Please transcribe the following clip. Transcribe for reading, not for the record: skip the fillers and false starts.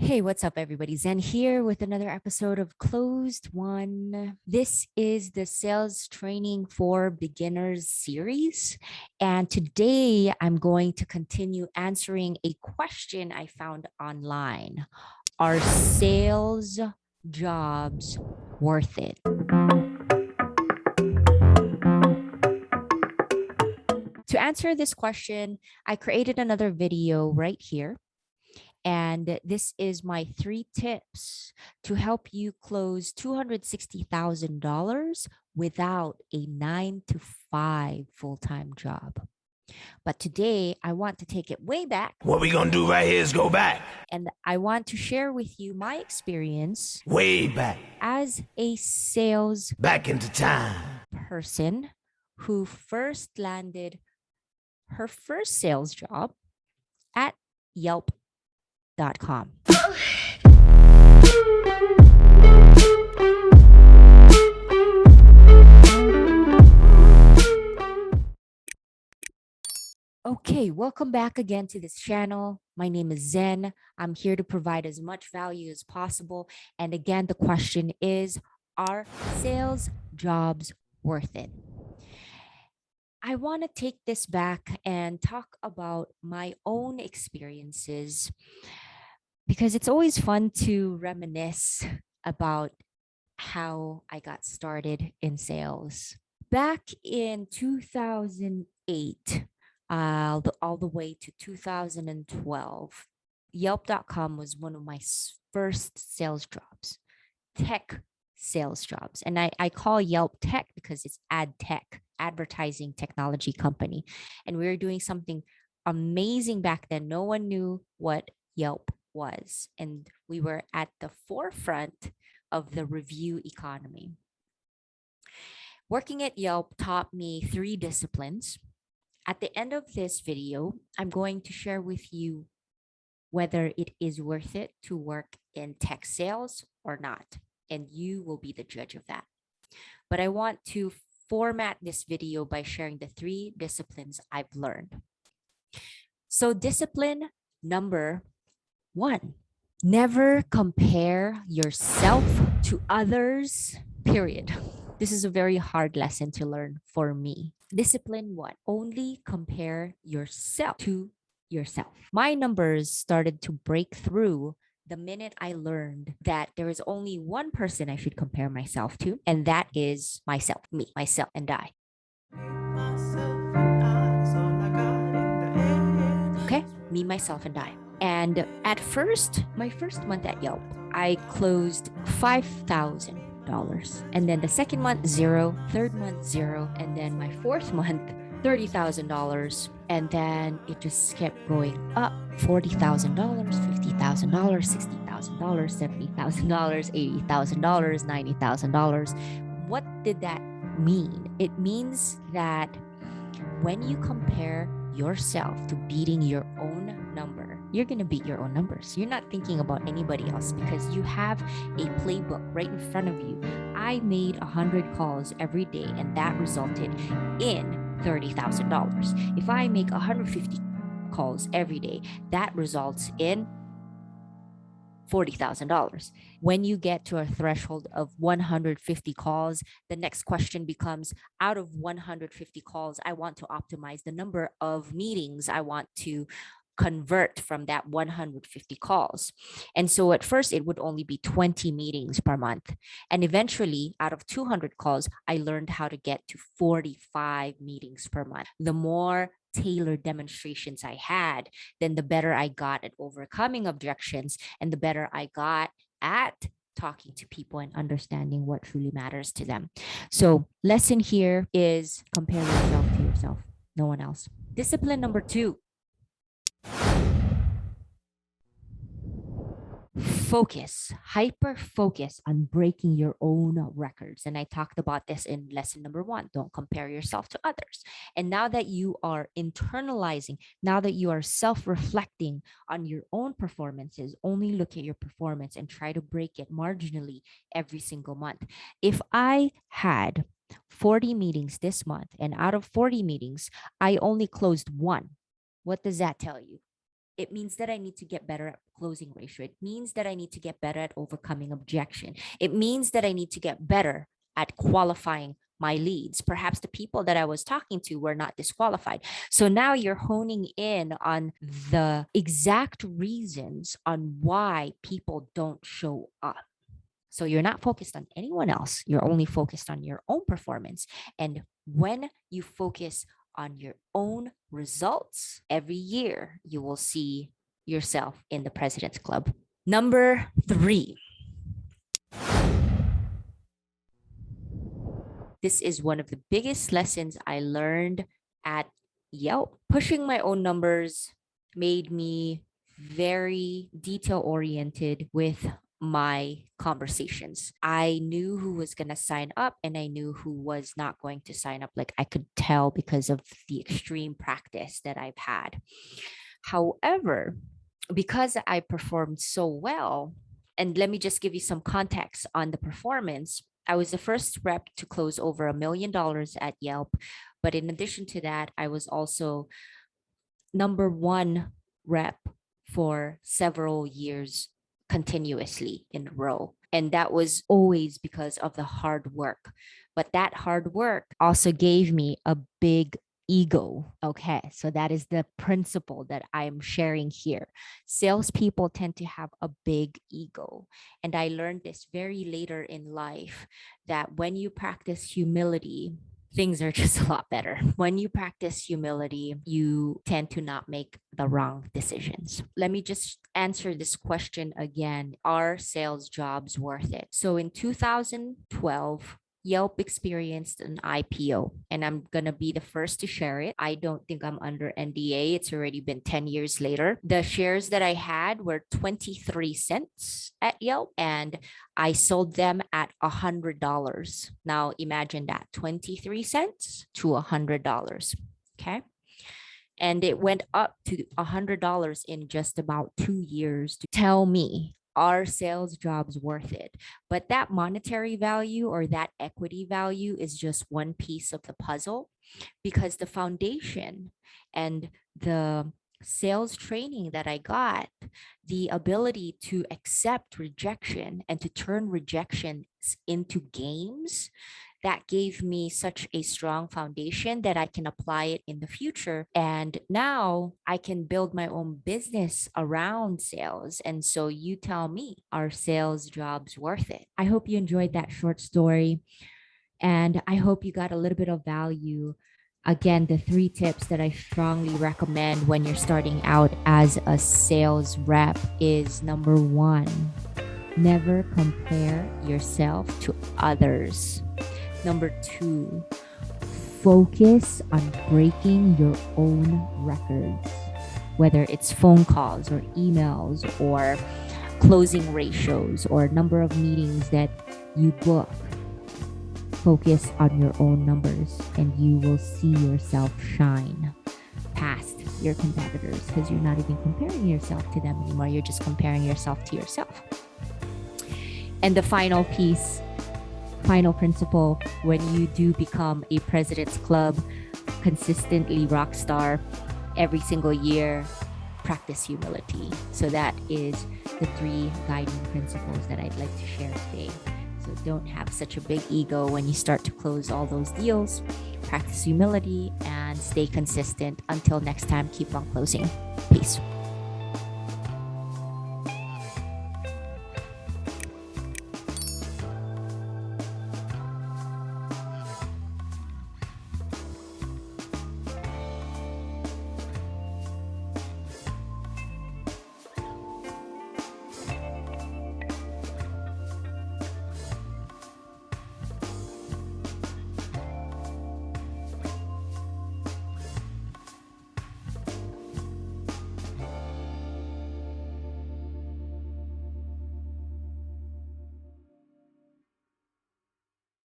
Hey, what's up, everybody? Zen here with another episode of Closed One. This is the Sales Training for Beginners series. And today I'm going to continue answering a question I found online. Are sales jobs worth it? To answer this question, I created another video right here. And this is my 3 tips to help you close $260,000 without a 9 to 5 full-time job. But today I want to take it way back. What we gonna do right here is go back. And I want to share with you my experience Way back. as a sales Back into time. person who first landed her first sales job at Yelp.com. Okay, welcome back again to this channel. My name is Zen. I'm here to provide as much value as possible. And again, the question is, are sales jobs worth it? I want to take this back and talk about my own experiences because it's always fun to reminisce about how I got started in sales. Back in 2008, all the way to 2012, Yelp.com was one of my first sales jobs, tech sales jobs. And I call Yelp tech because it's ad tech, advertising technology company. And we were doing something amazing back then. No one knew what Yelp was. And we were at the forefront of the review economy. Working at Yelp taught me 3 disciplines. At the end of this video, I'm going to share with you whether it is worth it to work in tech sales or not, and you will be the judge of that. But I want to format this video by sharing the 3 disciplines I've learned. So discipline number 1, never compare yourself to others, period. This is a very hard lesson to learn for me. Discipline 1, only compare yourself to yourself. My numbers started to break through the minute I learned that there is only one person I should compare myself to, and that is myself, me, myself, and I. Okay, me, myself, and I. And at first, my first month at Yelp, I closed $5,000. And then the second month, 0, third month, 0. And then my fourth month, $30,000. And then it just kept going up. $40,000, $50,000, $60,000, $70,000, $80,000, $90,000. What did that mean? It means that when you compare yourself to beating your own number, you're going to beat your own numbers. You're not thinking about anybody else because you have a playbook right in front of you. I made 100 calls every day, and that resulted in $30,000. If I make 150 calls every day, that results in $40,000. When you get to a threshold of 150 calls, the next question becomes, out of 150 calls, I want to optimize the number of meetings I want to convert from that 150 calls. And so at first it would only be 20 meetings per month. And eventually, out of 200 calls, I learned how to get to 45 meetings per month. The more tailored demonstrations I had, then the better I got at overcoming objections, and the better I got at talking to people and understanding what truly matters to them. So lesson here is compare yourself to yourself, no one else. Discipline number 2, focus, hyper focus on breaking your own records. And I talked about this in lesson number 1. Don't compare yourself to others. And now that you are internalizing, now that you are self-reflecting on your own performances, only look at your performance and try to break it marginally every single month. If I had 40 meetings this month, and out of 40 meetings, I only closed 1, what does that tell you? It means that I need to get better at closing ratio. It means that I need to get better at overcoming objection. It means that I need to get better at qualifying my leads. Perhaps the people that I was talking to were not disqualified. So now you're honing in on the exact reasons on why people don't show up. So you're not focused on anyone else. You're only focused on your own performance. And when you focus on your own results, every year you will see yourself in the President's Club. Number 3. This is one of the biggest lessons I learned at Yelp. Pushing my own numbers made me very detail oriented with my conversations. I knew who was going to sign up and I knew who was not going to sign up. Like I could tell because of the extreme practice that I've had. However, because I performed so well, and let me just give you some context on the performance. I was the first rep to close over $1 million at Yelp. But in addition to that, I was also number 1 rep for several years continuously in a row. And that was always because of the hard work. But that hard work also gave me a big ego. Okay, so that is the principle that I'm sharing here. Salespeople tend to have a big ego. And I learned this very later in life that when you practice humility, things are just a lot better. When you practice humility, you tend to not make the wrong decisions. Let me just answer this question again. Are sales jobs worth it? So in 2012, Yelp experienced an IPO, and I'm going to be the first to share it. I don't think I'm under NDA. It's already been 10 years later. The shares that I had were 23 cents at Yelp, and I sold them at $100. Now imagine that, 23 cents to $100. Okay. And it went up to $100 in just about 2 years. To tell me, are sales jobs worth it? But that monetary value or that equity value is just one piece of the puzzle, because the foundation and the sales training that I got, the ability to accept rejection and to turn rejections into games, that gave me such a strong foundation that I can apply it in the future. And now I can build my own business around sales. And so you tell me, are sales jobs worth it? I hope you enjoyed that short story. And I hope you got a little bit of value. Again, the 3 tips that I strongly recommend when you're starting out as a sales rep is number 1, never compare yourself to others. Number 2, focus on breaking your own records, whether it's phone calls or emails or closing ratios or number of meetings that you book. Focus on your own numbers and you will see yourself shine past your competitors, because you're not even comparing yourself to them anymore. You're just comparing yourself to yourself. And the final piece, final principle, when you do become a President's Club, consistently rock star every single year, practice humility. So that is the 3 guiding principles that I'd like to share today. So don't have such a big ego when you start to close all those deals. Practice humility and stay consistent. Until next time, keep on closing. Peace.